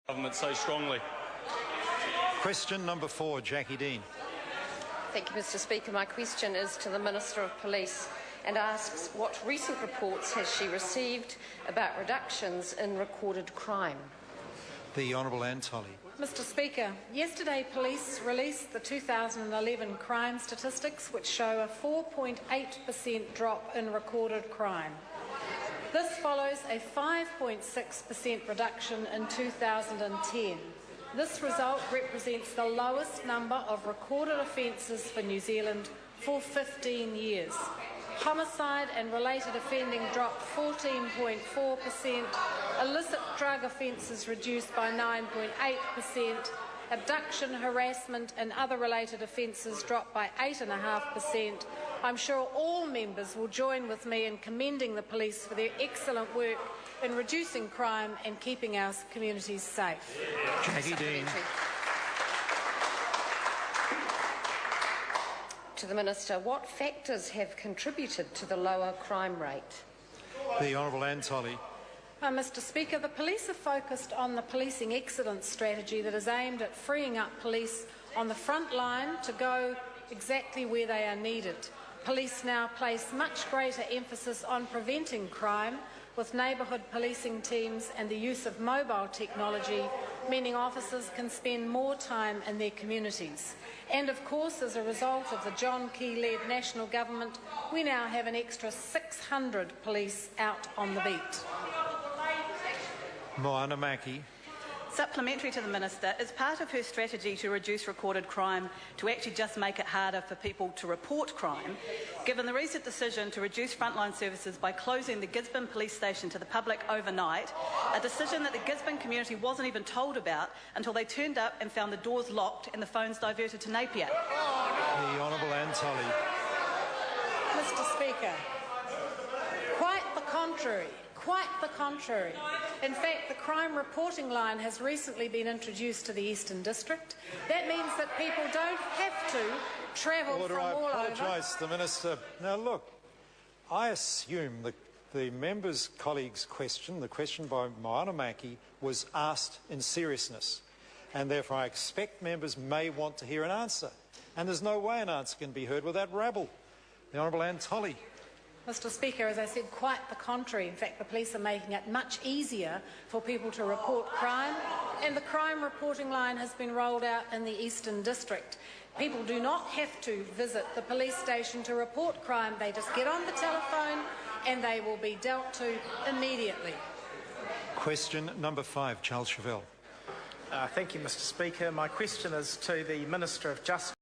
Government so strongly. Question number 4, Jacqui Dean. Thank you, Mr Speaker. My question is to the Minister of Police and asks what recent reports has she received about reductions in recorded crime? The Honourable Anne Tolley. Mr Speaker, yesterday police released the 2011 crime statistics, which show a 4.8% drop in recorded crime. This follows a 5.6% reduction in 2010. This result represents the lowest number of recorded offences for New Zealand for 15 years. Homicide and related offending dropped 14.4%, illicit drug offences reduced by 9.8%, abduction, harassment and other related offences dropped by 8.5%. I'm sure all members will join with me in commending the police for their excellent work in reducing crime and keeping our communities safe. Jacqui Dean. To the Minister, what factors have contributed to the lower crime rate? The Honourable Anne Tolley. Mr Speaker, the police are focused on the policing excellence strategy that is aimed at freeing up police on the front line to go exactly where they are needed. Police now place much greater emphasis on preventing crime with neighbourhood policing teams and the use of mobile technology, meaning officers can spend more time in their communities. And of course, as a result of the John Key-led national government, we now have an extra 600 police out on the beat. Moana Mackey. Supplementary to the Minister, is part of her strategy to reduce recorded crime to actually just make it harder for people to report crime, given the recent decision to reduce frontline services by closing the Gisborne police station to the public overnight, a decision that the Gisborne community wasn't even told about until they turned up and found the doors locked and the phones diverted to Napier? The Honourable Anne Tolley. Mr Speaker, quite the contrary. Quite the contrary. In fact, the crime reporting line has recently been introduced to the Eastern District. That means that people don't have to travel from all over. I apologise to the Minister. Now look, I assume the member's colleague's question, the question by Moana Mackey, was asked in seriousness, and therefore I expect members may want to hear an answer. And there's no way an answer can be heard without rabble. The Honourable Anne Tolley. Mr Speaker, as I said, quite the contrary. In fact, the police are making it much easier for people to report crime, and the crime reporting line has been rolled out in the Eastern District. People do not have to visit the police station to report crime. They just get on the telephone and they will be dealt to immediately. Question number 5, Charles Chevelle. Thank you, Mr Speaker. My question is to the Minister of Justice.